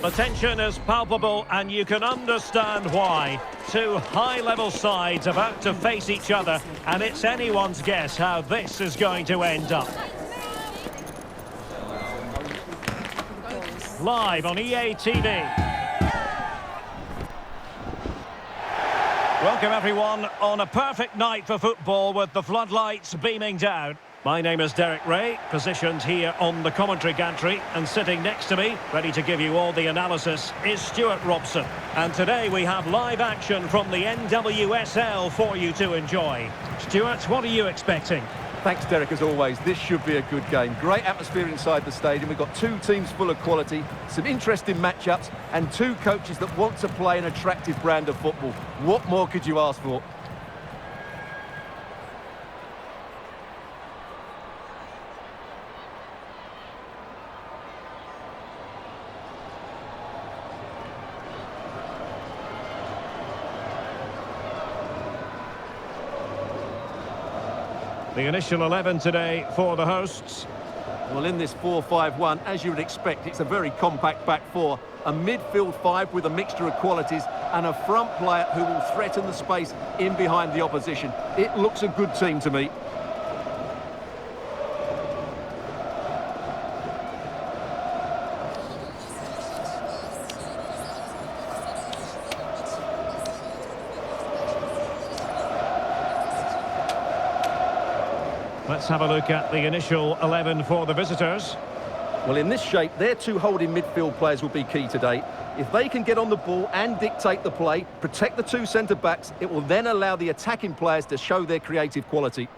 The tension is palpable and you can understand why. Two high-level sides about to face each other, and it's anyone's guess how this is going to end up. Live on EA TV. Welcome everyone on a perfect night for football with the floodlights beaming down. My name is Derek Ray, positioned here on the commentary gantry, and sitting next to me, ready to give you all the analysis, is Stuart Robson. And today we have live action from the NWSL for you to enjoy. Stuart, what are you expecting? Thanks, Derek, as always. This should be a good game. Great atmosphere inside the stadium. We've got two teams full of quality, some interesting matchups, and two coaches that want to play an attractive brand of football. What more could you ask for? The initial 11 today for the hosts. Well, in this 4-5-1, as you would expect, it's a very compact back four. A midfield five with a mixture of qualities and a front player who will threaten the space in behind the opposition. It looks a good team to me. Let's have a look at the initial 11 for the visitors. Well, in this shape, their two holding midfield players will be key today. If they can get on the ball and dictate the play, protect the two centre-backs, it will then allow the attacking players to show their creative quality.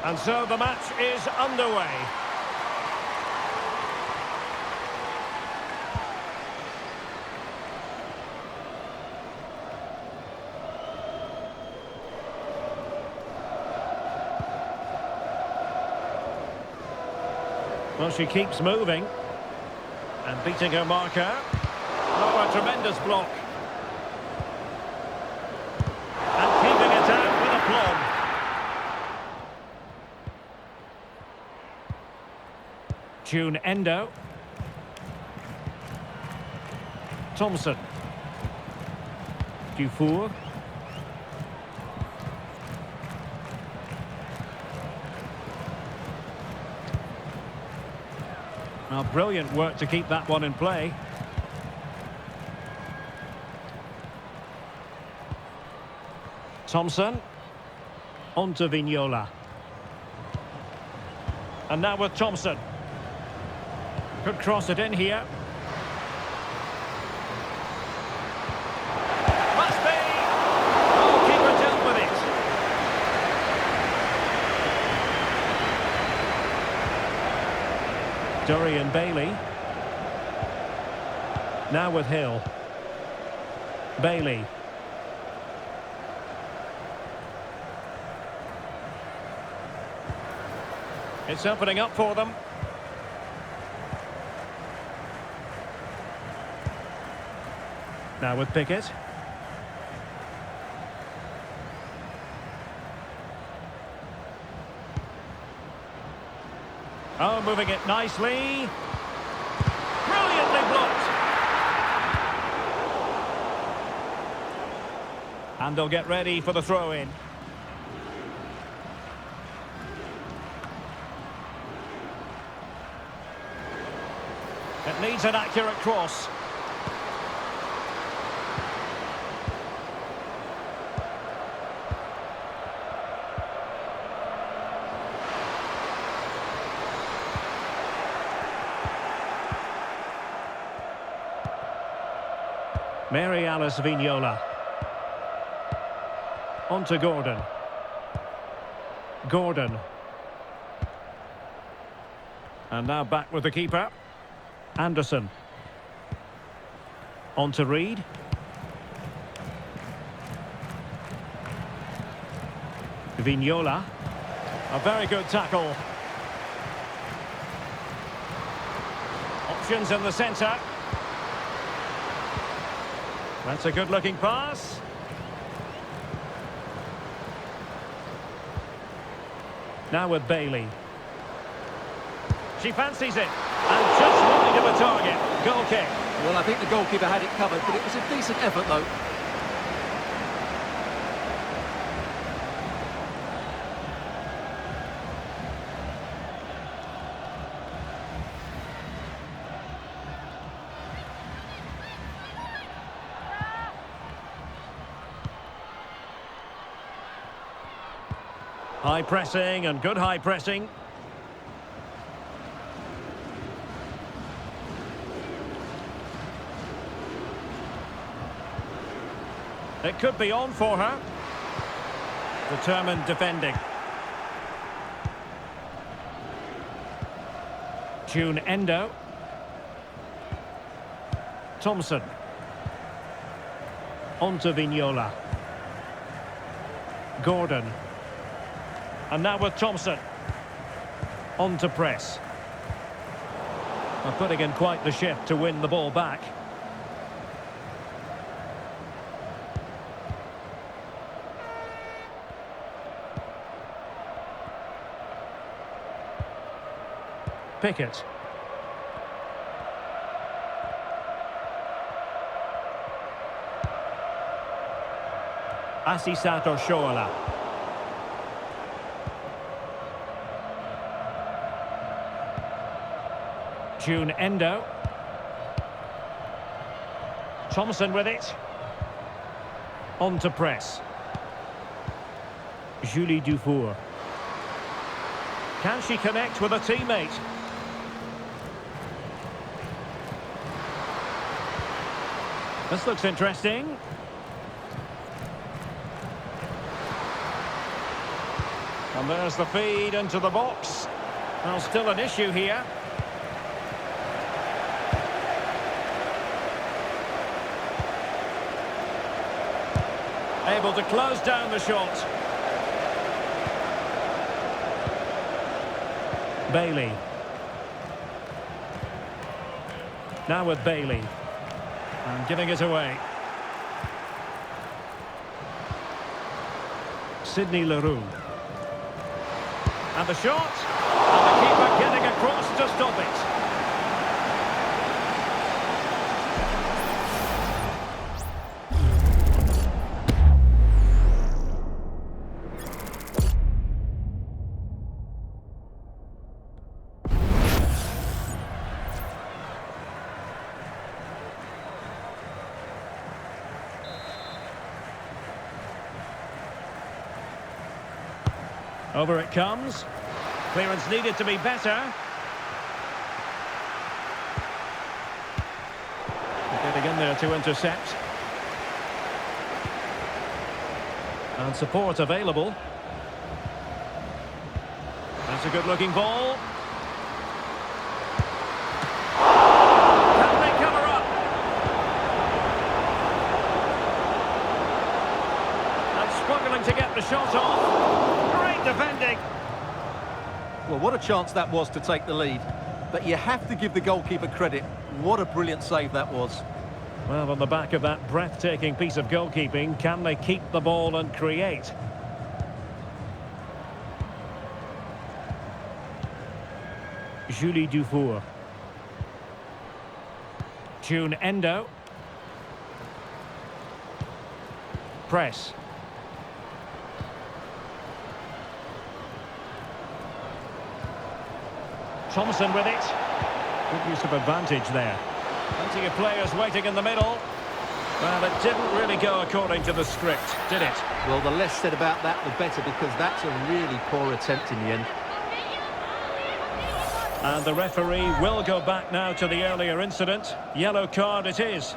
And so the match is underway. Well, she keeps moving and beating her marker. Oh, a tremendous block. And keeping it out with aplomb. June Endo. Thompson. Dufour. Now, brilliant work to keep that one in play. Thompson. On to Vignola. And now with Thompson. Could cross it in here. Must be! Oh, keeper dealt with it. Dorian Bailey. Now with Hill. Bailey. It's opening up for them. Now with Pickett. Oh, moving it nicely. Brilliantly blocked. And they'll get ready for the throw-in. It needs an accurate cross. Mary Alice Vignola. On to Gordon. Gordon. And now back with the keeper. Anderson. On to Reed. Vignola. A very good tackle. Options in the centre. That's a good-looking pass. Now with Bailey. She fancies it. And just wide of a target. Goal kick. Well, I think the goalkeeper had it covered, but it was a decent effort, though. High pressing and good high pressing. It could be on for her. Determined defending. June Endo. Thompson. On to Vignola. Gordon. And now with Thompson. On to press. Well, putting in quite the shift to win the ball back. Pickett. Asisato Shoala. June Endo. Thompson with it. On to press. Julie Dufour. Can she connect with a teammate? This looks interesting. And there's the feed into the box. Well, still an issue here. Able to close down the shot. Bailey. Now with Bailey. And giving it away. Sydney Leroux. And the shot. And the keeper getting across to stop it. Over it comes. Clearance needed to be better. Getting in there to intercept. And support available. That's a good-looking ball. Can they cover up? And struggling to get the shot off. Defending. Well, what a chance that was to take the lead. But you have to give the goalkeeper credit. What a brilliant save that was. Well, on the back of that breathtaking piece of goalkeeping, can they keep the ball and create? Julie Dufour. June Endo. Press. Thompson with it. Good use of advantage there. Plenty of players waiting in the middle. Well, it didn't really go according to the script, did it? Well, the less said about that, the better, because that's a really poor attempt in the end. And the referee will go back now to the earlier incident. Yellow card it is.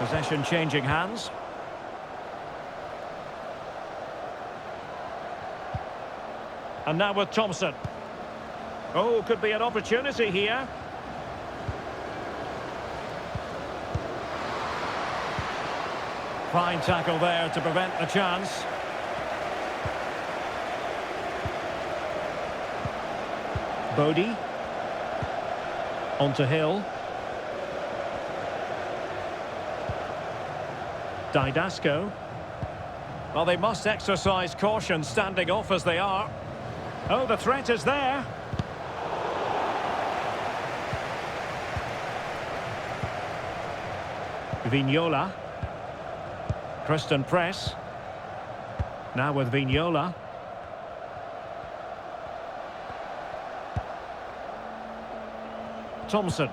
Possession changing hands. And now with Thompson. Oh, could be an opportunity here. Fine tackle there to prevent the chance. Bodie. Onto Hill. Didasco. Well, they must exercise caution standing off as they are. Oh, the threat is there. Vignola. Kristen Press. Now with Vignola. Thompson.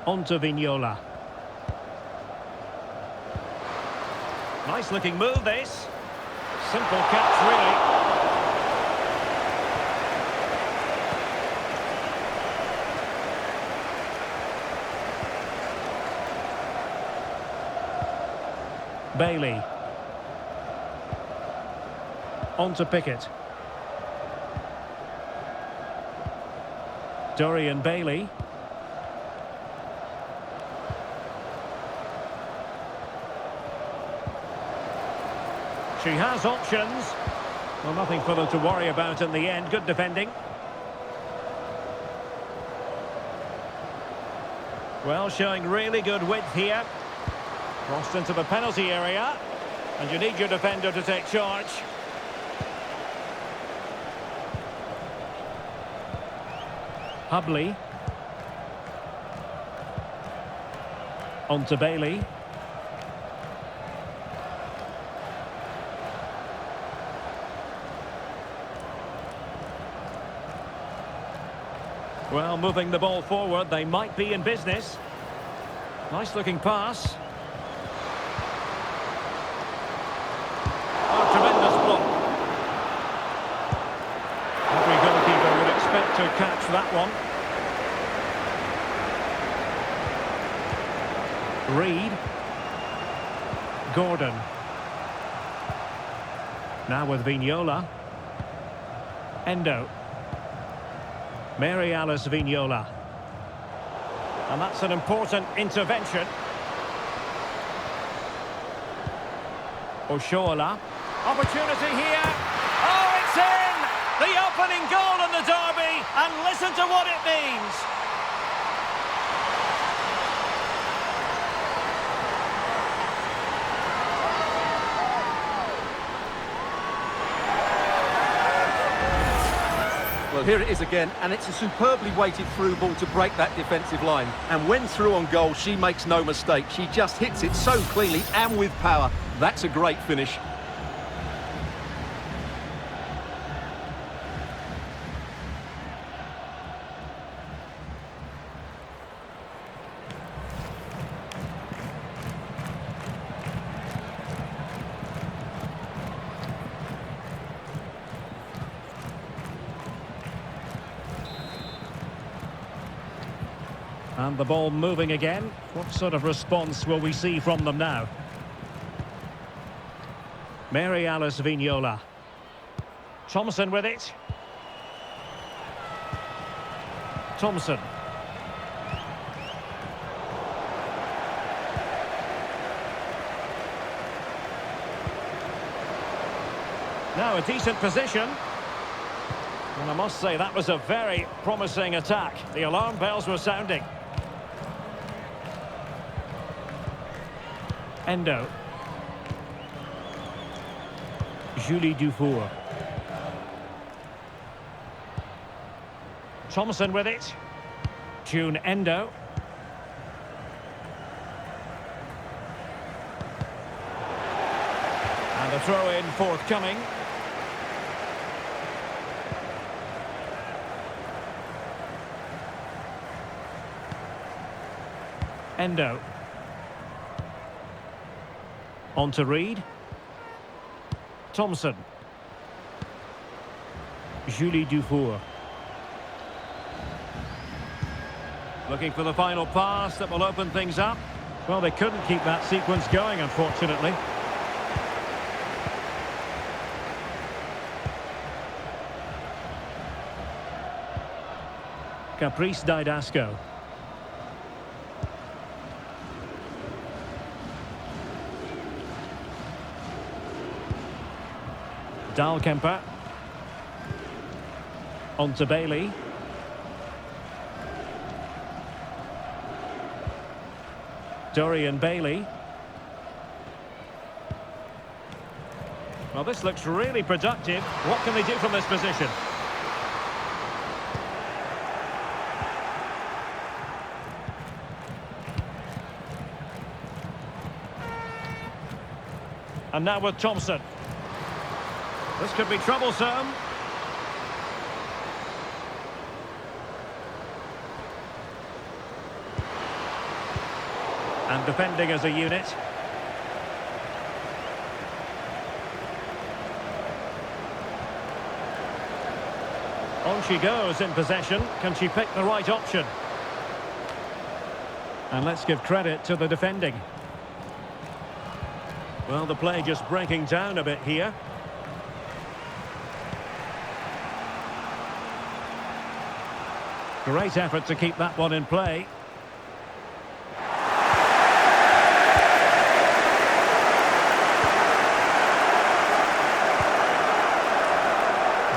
On to Vignola. Nice looking move this. Simple catch really. Bailey. On to Pickett. Dorian Bailey. She has options. Well, nothing for them to worry about in the end. Good defending. Well, showing really good width here. Crossed into the penalty area. And you need your defender to take charge. Hubley. On to Bailey. Well, moving the ball forward, they might be in business. Nice looking pass. Oh, tremendous block. Every goalkeeper would expect to catch that one. Reed. Gordon. Now with Vignola. Endo. Mary Alice Vignola. And that's an important intervention. Oshoala. Opportunity here. Oh, it's in! The opening goal in the derby. And listen to what it means. Well, here it is again, and it's a superbly weighted through ball to break that defensive line. And when through on goal, she makes no mistake. She just hits it so cleanly and with power. That's a great finish. And the ball moving again. What sort of response will we see from them now? Mary Alice Vignola. Thompson with it. Thompson. Now a decent position. And I must say that was a very promising attack. The alarm bells were sounding. Endo. Julie Dufour. Thompson with it. June Endo. And a throw-in forthcoming. Endo. On to Reed. Thompson. Julie Dufour. Looking for the final pass that will open things up. Well, they couldn't keep that sequence going, unfortunately. Caprice Didasco. Dahlkemper. On to Bailey. Dorian Bailey. Well, this looks really productive. What can they do from this position? And now with Thompson. This could be troublesome. And defending as a unit. On she goes in possession. Can she pick the right option? And let's give credit to the defending. Well, the play just breaking down a bit here. Great effort to keep that one in play.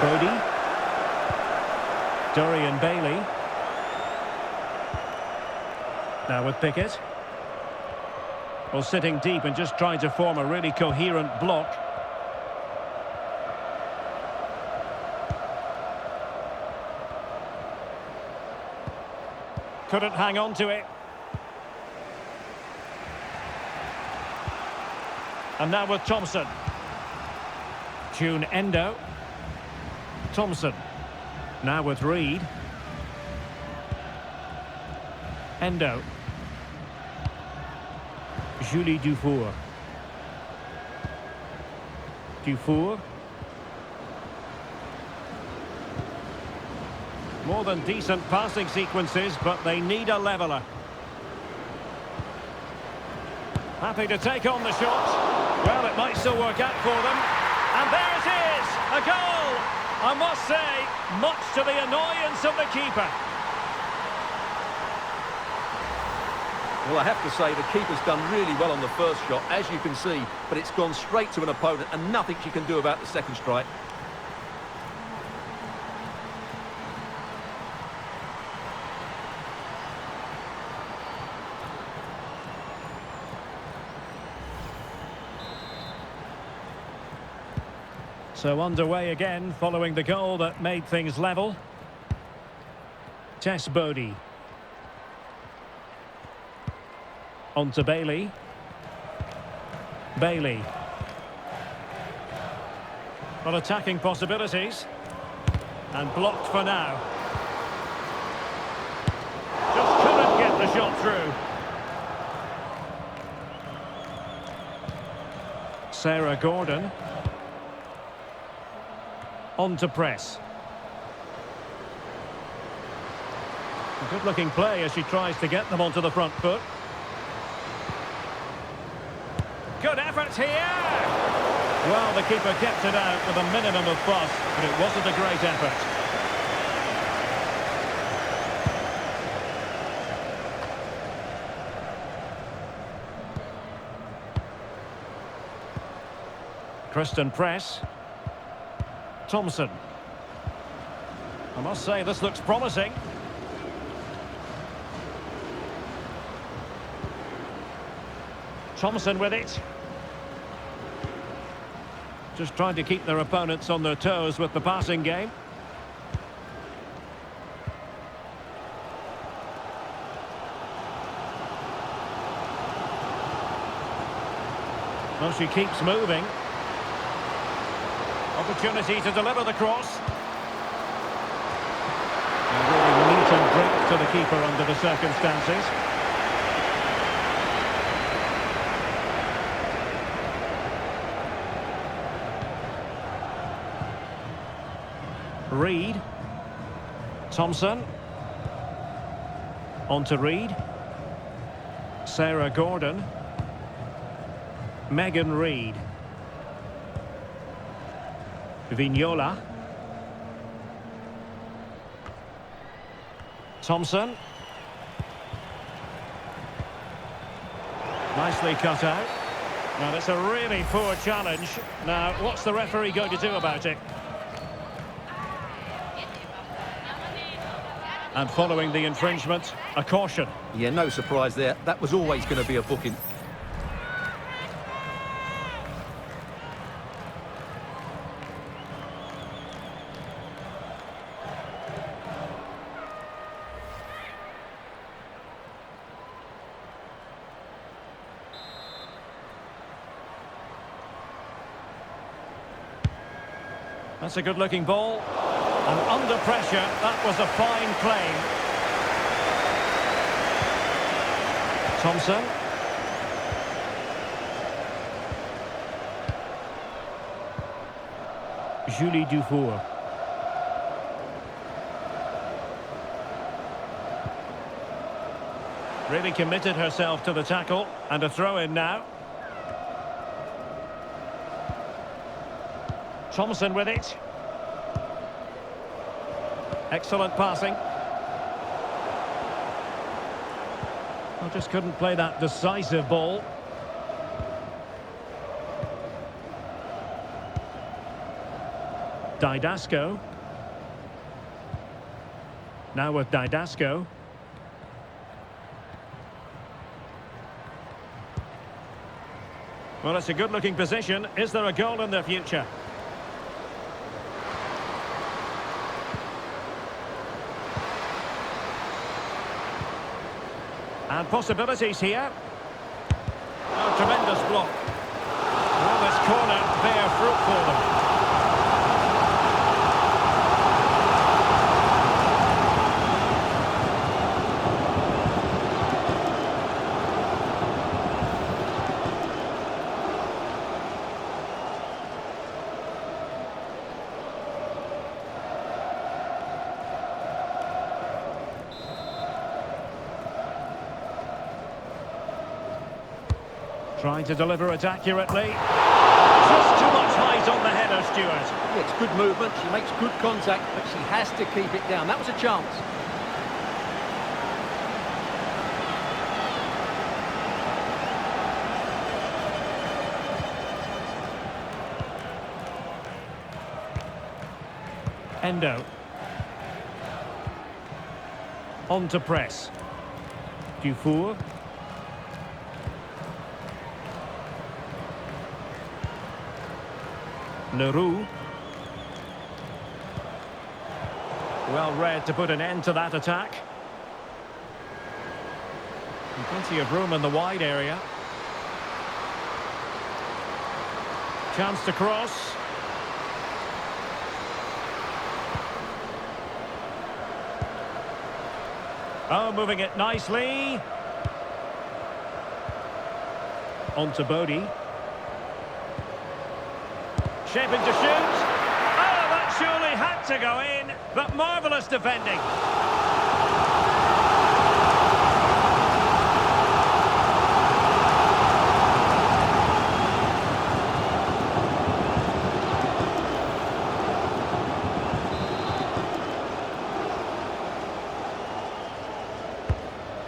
Bodie. Dorian Bailey. Now with Pickett. Well, sitting deep and just trying to form a really coherent block. Couldn't hang on to it. And now with Thompson. June Endo. Thompson. Now with Reed. Endo. Julie Dufour. Dufour. More than decent passing sequences, but they need a leveller. Happy to take on the shot. Well, it might still work out for them. And there it is! A goal! I must say, much to the annoyance of the keeper. Well, I have to say, the keeper's done really well on the first shot, as you can see, but it's gone straight to an opponent and nothing she can do about the second strike. So underway again, following the goal that made things level. Tess Bodie. On to Bailey. Bailey. Well, attacking possibilities. And blocked for now. Just couldn't get the shot through. Sarah Gordon. On to press. A good-looking play as she tries to get them onto the front foot. Good effort here! Well, the keeper kept it out with a minimum of fuss, but it wasn't a great effort. Kristen Press. Thompson. I must say, this looks promising. Thompson with it. Just trying to keep their opponents on their toes with the passing game. Well, she keeps moving. Opportunity to deliver the cross. And really neat and direct to the keeper under the circumstances. Reed. Thompson. On to Reed. Sarah Gordon. Megan Reid. Vignola. Thompson. Nicely cut out. Now, that's a really poor challenge. Now, what's the referee going to do about it? And following the infringement, a caution. Yeah, no surprise there. That was always going to be a booking. That's a good-looking ball. And under pressure, that was a fine claim. Thompson. Julie Dufour. Really committed herself to the tackle. And a throw-in now. Thompson with it. Excellent passing. I just couldn't play that decisive ball. Didasco. Now with Didasco. Well, it's a good-looking position. Is there a goal in the future? And possibilities here. Oh, tremendous block. Well, this corner bear fruit for them. Trying to deliver it accurately. Just too much height on the header, Stuart. Yeah, it's good movement. She makes good contact, but she has to keep it down. That was a chance. Endo. On to press. Dufour. Leroux. Well read to put an end to that attack. And plenty of room in the wide area. Chance to cross. Oh, moving it nicely. On to Bodie. Shaping to shoot. Oh, that surely had to go in, but marvellous defending.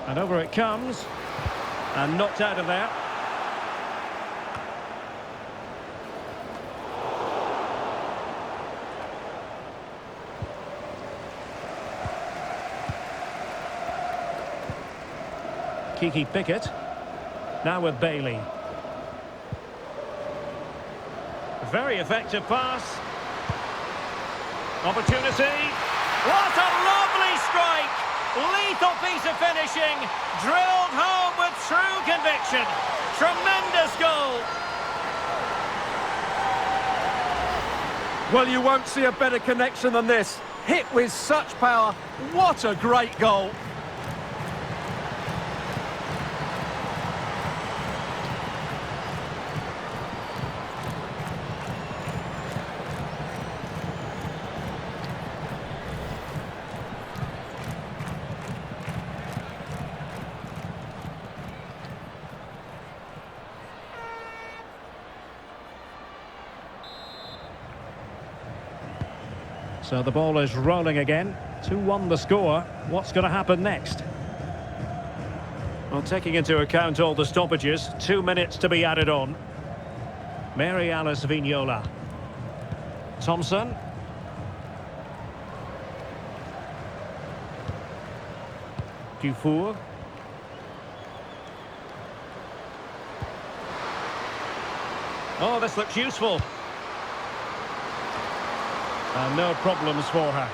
And over it comes. And knocked out of there. Kiki Pickett. Now with Bailey. Very effective pass. Opportunity. What a lovely strike! Lethal piece of finishing. Drilled home with true conviction. Tremendous goal. Well, you won't see a better connection than this. Hit with such power. What a great goal. So the ball is rolling again. 2-1 the score. What's going to happen next? Well, taking into account all the stoppages, 2 minutes to be added on. Mary Alice Vignola. Thompson. Dufour. Oh, this looks useful. And no problems for her.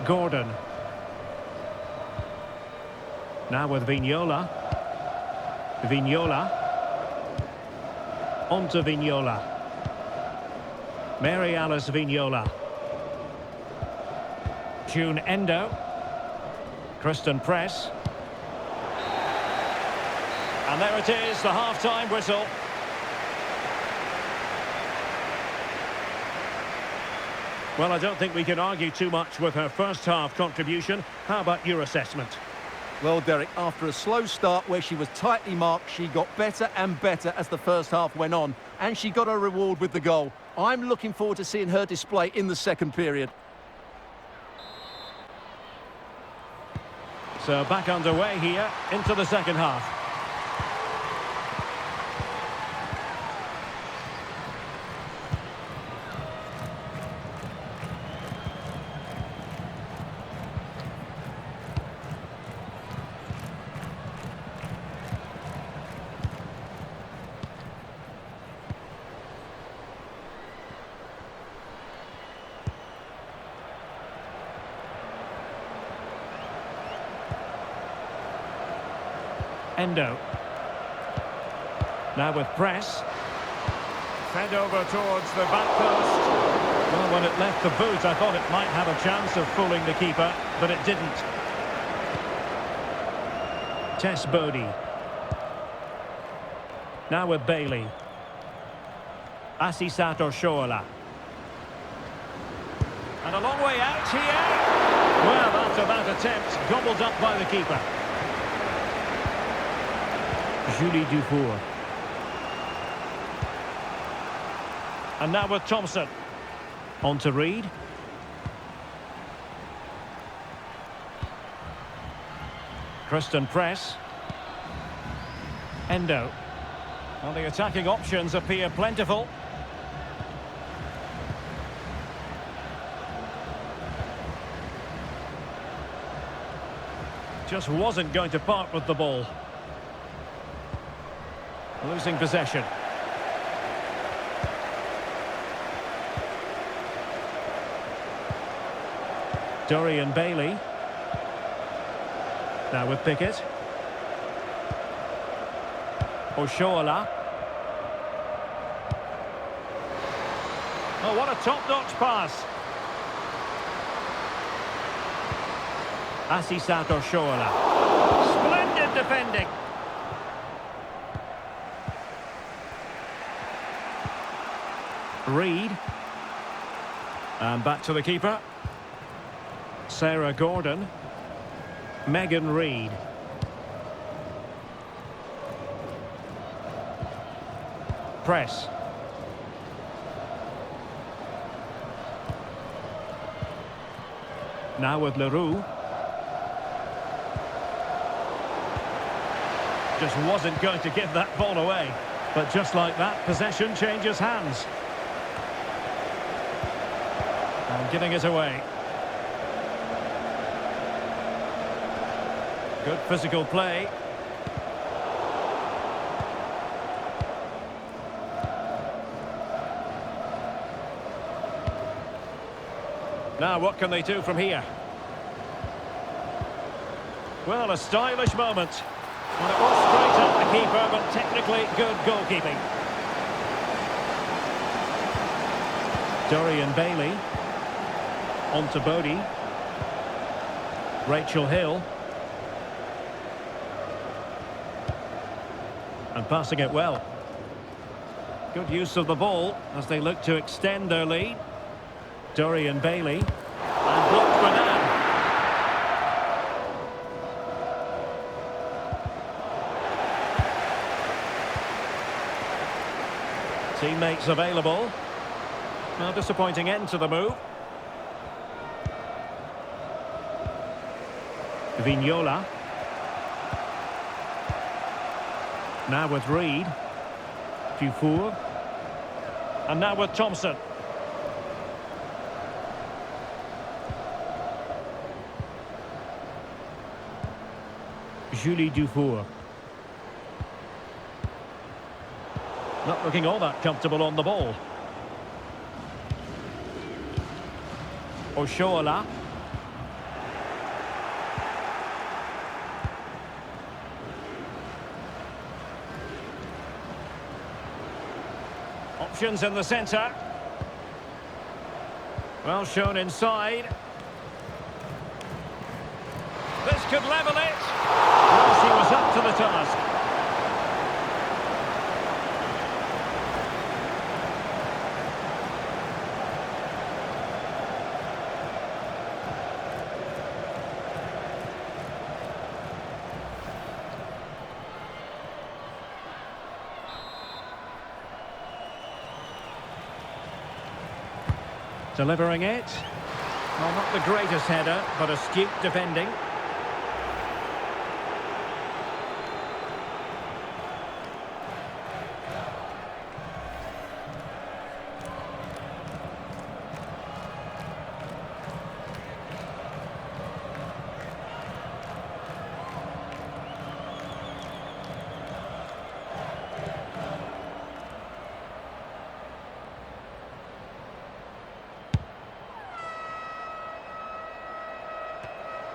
Gordon. Now with Vignola. Vignola. On to Vignola. Mary Alice Vignola. June Endo. Kristen Press. And there it is, the half-time whistle. Well, I don't think we can argue too much with her first-half contribution. How about your assessment? Well, Derek, after a slow start where she was tightly marked, she got better and better as the first half went on, and she got her reward with the goal. I'm looking forward to seeing her display in the second period. So back underway here into the second half. Endo. Now with Press. Fed over towards the back post. Well, when it left the boot, I thought it might have a chance of fooling the keeper, but it didn't. Tess Bodie. Now with Bailey. Asisato Shoala. And a long way out here. Well, after that attempt, gobbled up by the keeper. Julie Dufour. And now with Thompson. On to Reed. Kristen Press. Endo. Well, the attacking options appear plentiful. Just wasn't going to part with the ball. Losing possession. Dorian Bailey. Now with Pickett. Oshoala. Oh, what a top-notch pass. Asisato Oshoala. Splendid defending. Reed. And back to the keeper. Sarah Gordon. Megan Reed. Press. Now with Leroux. Just wasn't going to give that ball away. But just like that, possession changes hands. And giving it away. Good physical play. Now what can they do from here? Well, a stylish moment. And it was straight at the keeper, but technically good goalkeeping. Dorian Bailey. On to Bodie. Rachel Hill. And passing it well. Good use of the ball as they look to extend their lead. Dorian Bailey. And blocked for now. Teammates available. Now, disappointing end to the move. Vignola. Now with Reed. Dufour. And now with Thompson. Julie Dufour. Not looking all that comfortable on the ball. Oshoala. Options in the centre. Well shown inside. This could level it. Well, she was up to the task. Delivering it. Well, not the greatest header, but astute defending.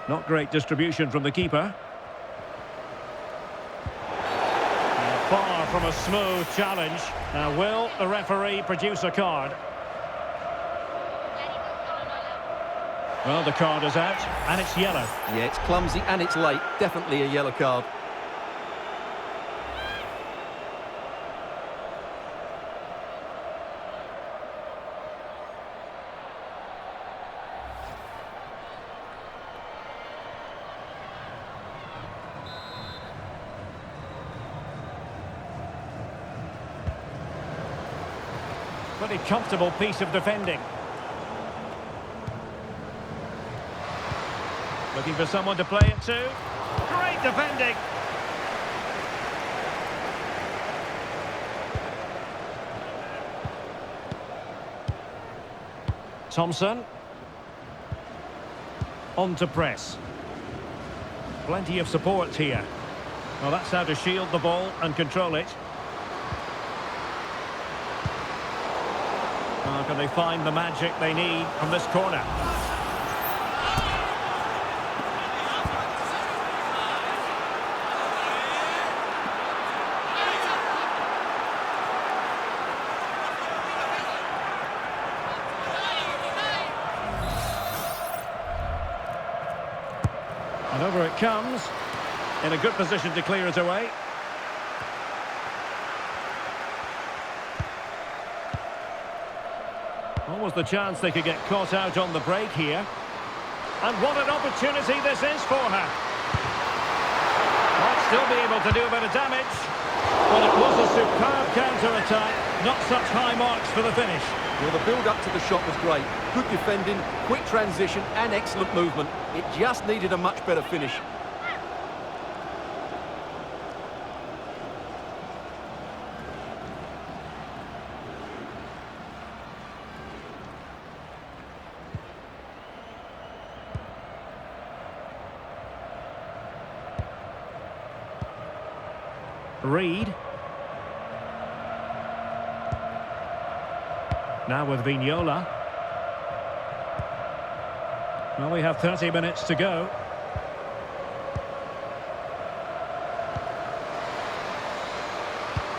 Not great distribution from the keeper. Far from a smooth challenge. Now, will the referee produce a card? Well, the card is out, and it's yellow. Yeah, it's clumsy and it's late. Definitely a yellow card. Pretty comfortable piece of defending. Looking for someone to play it to. Great defending. Thompson. On to press. Plenty of support here. Well, that's how to shield the ball and control it. Can they find the magic they need from this corner? And over it comes. In a good position to clear it away. Was the chance they could get caught out on the break here. And what an opportunity this is for her. Might still be able to do a bit of damage. Well, it was a superb counter-attack. Not such high marks for the finish. Well, the build-up to the shot was great. Good defending, quick transition and excellent movement. It just needed a much better finish. Reed. Now with Vignola. Well, we have 30 minutes to go.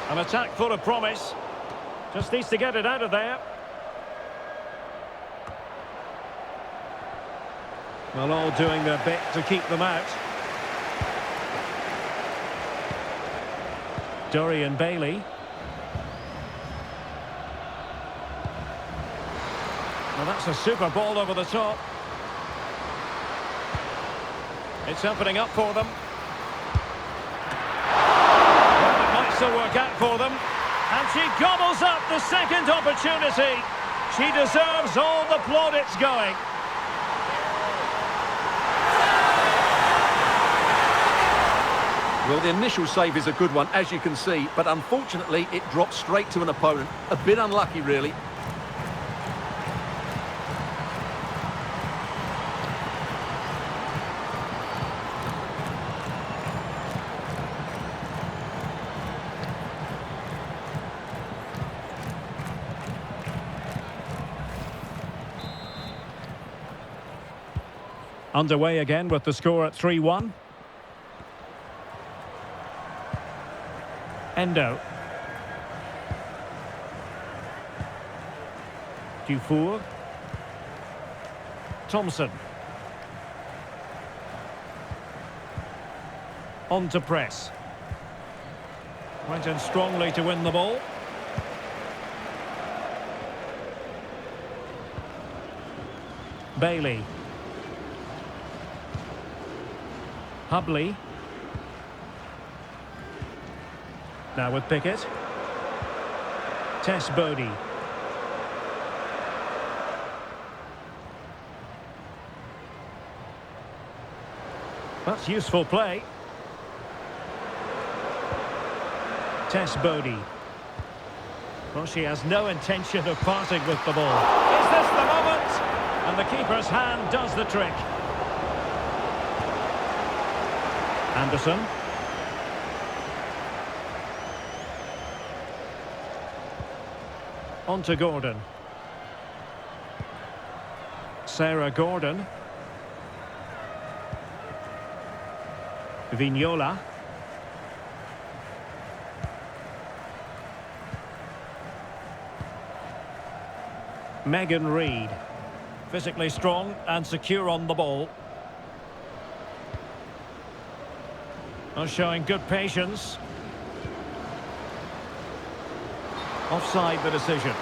An attack full of promise. Just needs to get it out of there. Well, all doing their bit to keep them out. Dorian Bailey. Well, that's a super ball over the top. It's opening up for them. Well, it might still work out for them. And she gobbles up the second opportunity. She deserves all the plaudits going. Well, the initial save is a good one, as you can see, but unfortunately it drops straight to an opponent. A bit unlucky, really. Underway again with the score at 3-1. Endo. Dufour. Thompson. On to press. Went in strongly to win the ball. Bailey. Hubley. Now with Pickett. Tess Bodie. That's useful play. Tess Bodie. Well, she has no intention of parting with the ball. Is this the moment? And the keeper's hand does the trick. Anderson. On to Gordon. Sarah Gordon. Vignola. Megan Reid. Physically strong and secure on the ball. Showing good patience. Offside the decision.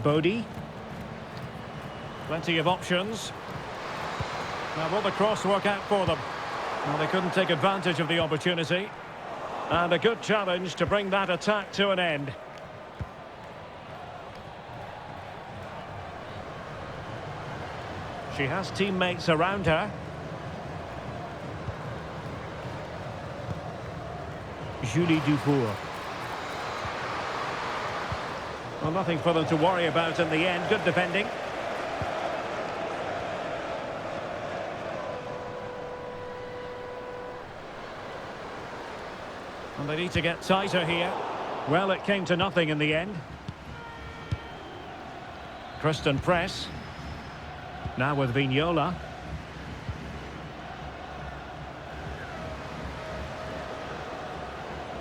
Bodie. Plenty of options. Now will the cross work out for them? Well, they couldn't take advantage of the opportunity. And a good challenge to bring that attack to an end. She has teammates around her. Julie Dufour. Well, nothing for them to worry about in the end. Good defending. And they need to get tighter here. Well, it came to nothing in the end. Kristen Press. Now with Vignola.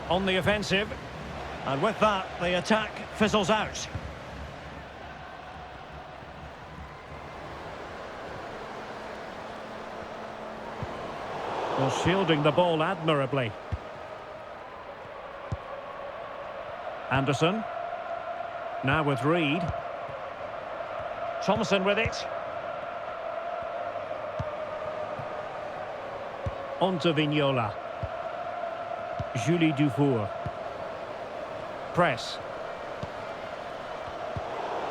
On the offensive. And with that, the attack fizzles out. Well, shielding the ball admirably. Anderson. Now with Reid. Thompson with it. On to Vignola. Julie Dufour. Press.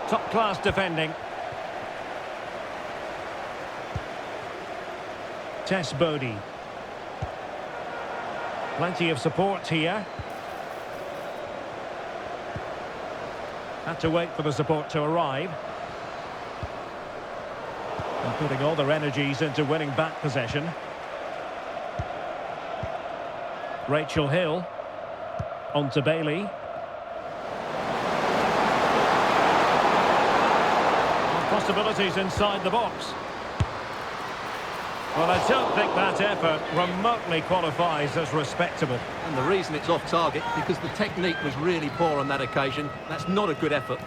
Top-class defending. Tess Bodie. Plenty of support here. Had to wait for the support to arrive. And putting all their energies into winning back possession. Rachel Hill. On to Bailey. Possibilities inside the box. Well, I don't think that effort remotely qualifies as respectable. And the reason it's off target, because the technique was really poor on that occasion. That's not a good effort.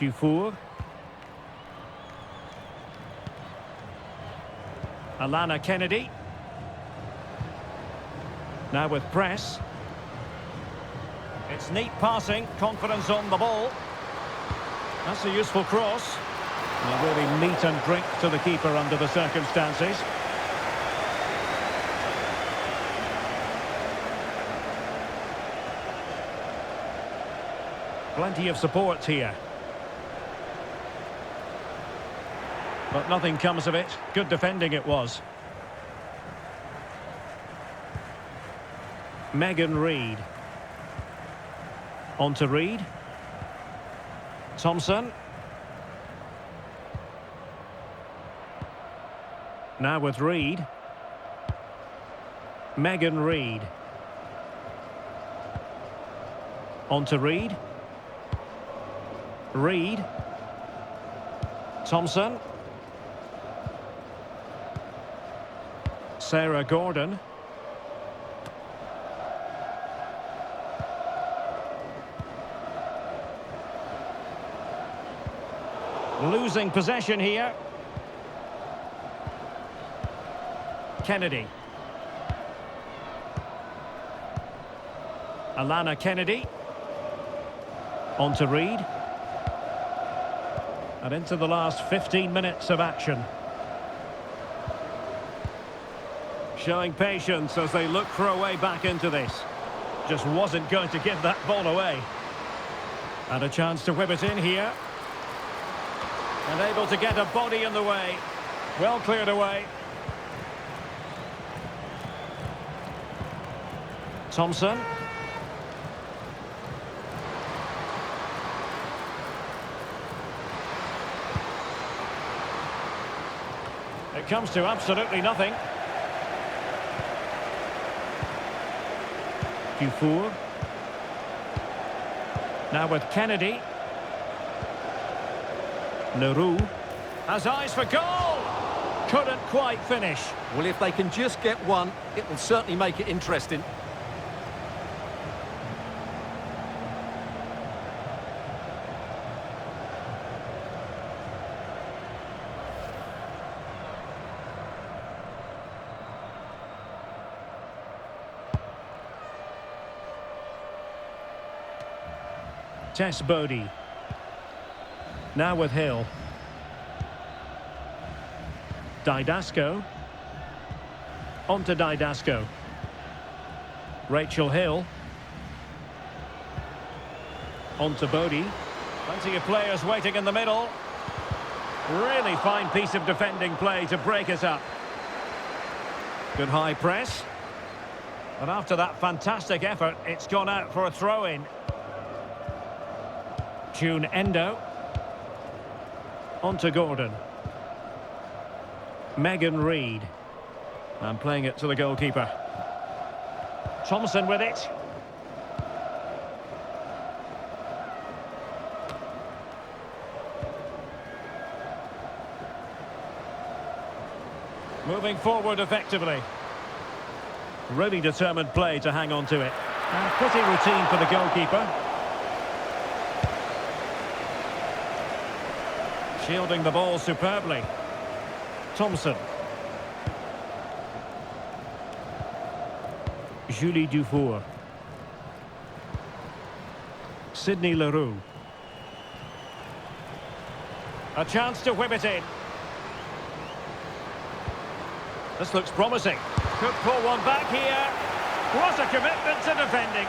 Dufour. Alana Kennedy. Now with press. It's neat passing, confidence on the ball. That's a useful cross. And really meat and drink to the keeper under the circumstances. Plenty of support here. But nothing comes of it. Good defending it was. Megan Reid. On to Reid. Thompson. Now with Reid. Megan Reid. On to Reid. Reid. Thompson. Sarah Gordon. Losing possession here. Kennedy. Alana Kennedy. On to Reid. And into the last 15 minutes of action. Showing patience as they look for a way back into this. Just wasn't going to give that ball away. And a chance to whip it in here. And able to get a body in the way. Well cleared away. Thompson. It comes to absolutely nothing. Dufour. Now with Kennedy. Leroux has eyes for goal. Couldn't quite finish. Well, if they can just get one, it will certainly make it interesting. Tess Bodie. Now with Hill. Didasco. On to Didasco. Rachel Hill. On to Bodie. Plenty of players waiting in the middle. Really fine piece of defending play to break it up. Good high press. But after that fantastic effort, it's gone out for a throw-in. June Endo. On to Gordon. Megan Reid. And playing it to the goalkeeper. Thompson with it. Moving forward effectively. Really determined play to hang on to it. And pretty routine for the goalkeeper. Shielding the ball superbly. Thompson. Julie Dufour. Sydney Leroux. A chance to whip it in. This looks promising. Could pull one back here. What a commitment to defending.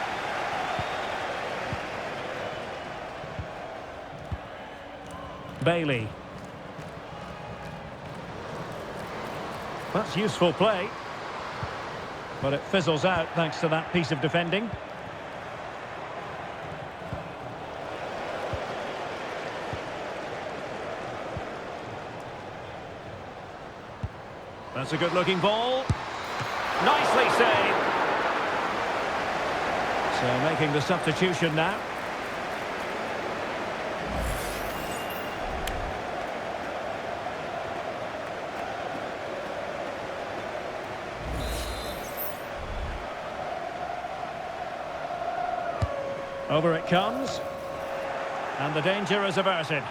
Bailey. That's useful play. But it fizzles out thanks to that piece of defending. That's a good-looking ball. Nicely saved. So making the substitution now. Over it comes. And the danger is averted.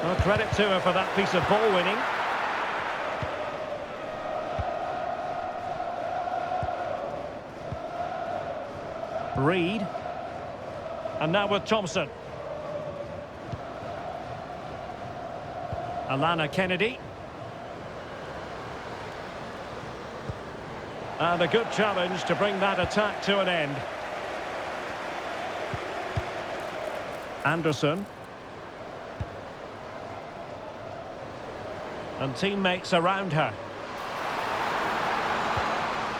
Well, credit to her for that piece of ball winning. Reed. And now with Thompson. Alana Kennedy. And a good challenge to bring that attack to an end. Anderson. And teammates around her.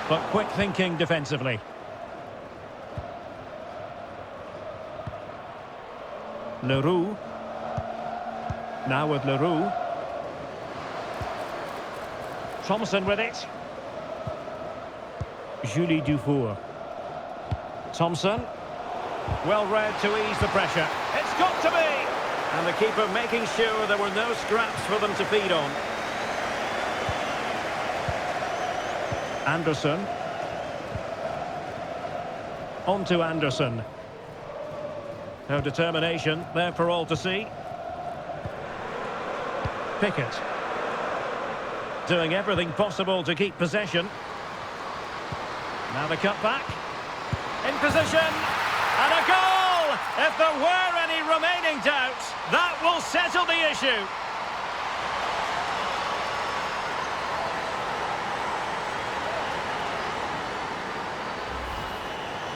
But quick thinking defensively. Leroux. Now with Leroux. Thompson with it. Julie Dufour. Thompson. Well read to ease the pressure. It's got to be! And the keeper making sure there were no scraps for them to feed on. Anderson. On to Anderson. Her determination there for all to see. Pickett. Doing everything possible to keep possession. Now the cut back. In position. And a goal! If there were any remaining doubts, that will settle the issue.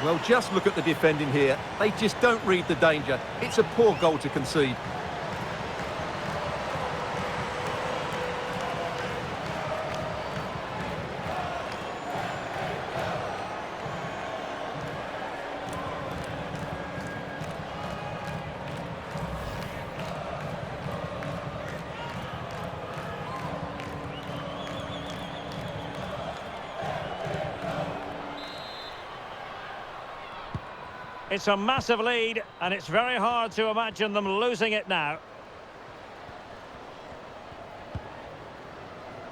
Well, just look at the defending here. They just don't read the danger. It's a poor goal to concede. It's a massive lead, and it's very hard to imagine them losing it now.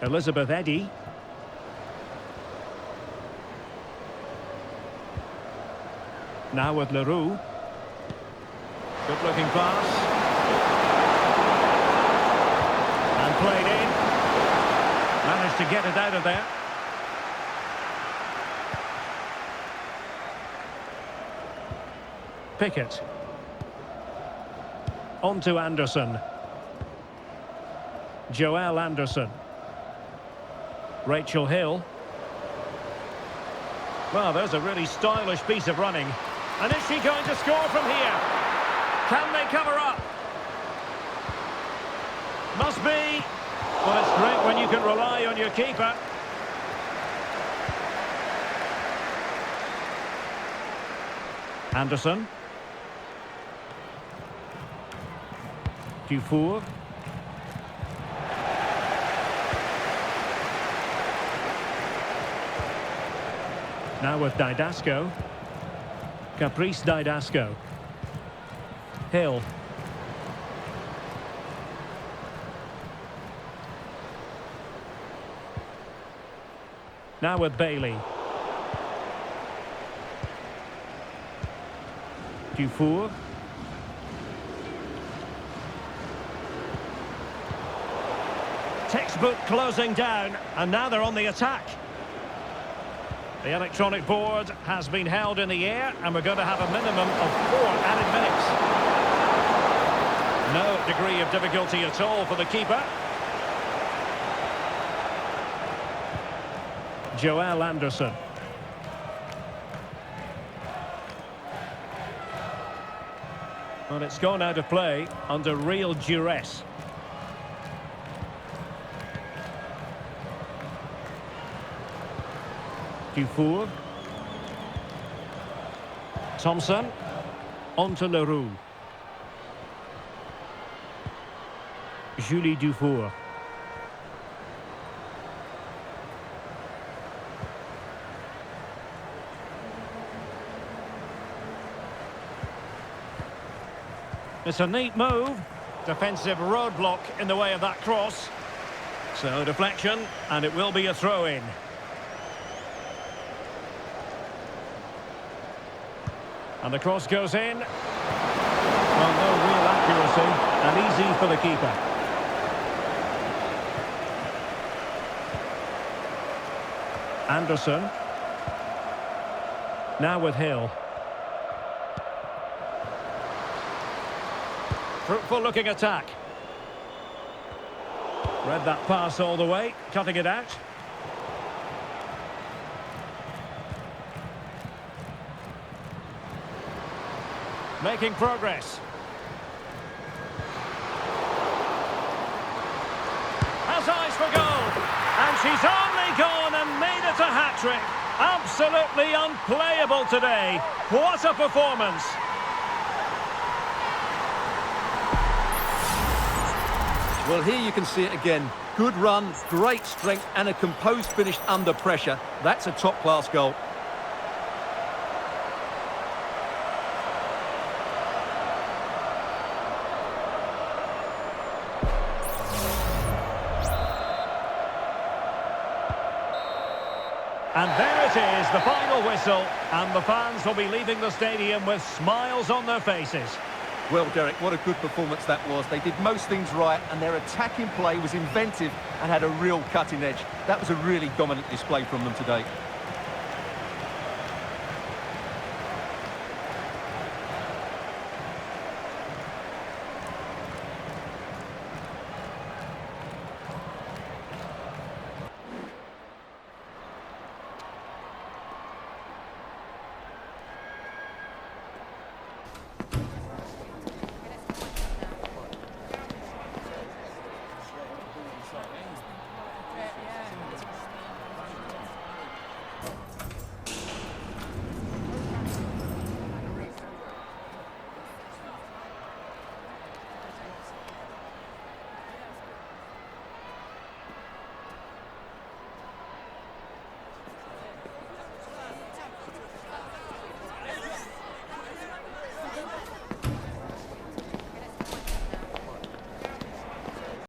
Elizabeth Eddy. Now with Leroux. Good-looking pass. And played in. Managed to get it out of there. Pickett. On to Anderson. Joelle Anderson. Rachel Hill. Well, there's a really stylish piece of running. And is she going to score from here? Can they cover up? Must be. Well, it's great when you can rely on your keeper. Anderson. Dufour. Now with Didasco. Caprice Didasco. Hill. Now with Bailey. Dufour. Textbook closing down, and now they're on the attack. The electronic board has been held in the air, and we're going to have a minimum of 4 added minutes. No degree of difficulty at all for the keeper. Joelle Anderson. Well, it's gone out of play under real duress. Dufour. Thompson. On to Leroux. Julie Dufour. It's a neat move. Defensive roadblock in the way of that cross. So deflection, and it will be a throw-in. And the cross goes in. Well, no real accuracy, and easy for the keeper. Anderson. Now with Hill. Fruitful looking attack. Read that pass all the way, cutting it out. Making progress. Has eyes for goal. And she's only gone and made it a hat-trick. Absolutely unplayable today. What a performance. Well, here you can see it again. Good run, great strength, and a composed finish under pressure. That's a top-class goal. And there it is, the final whistle, and the fans will be leaving the stadium with smiles on their faces. Well, Derek, what a good performance that was. They did most things right, and their attacking play was inventive and had a real cutting edge. That was a really dominant display from them today.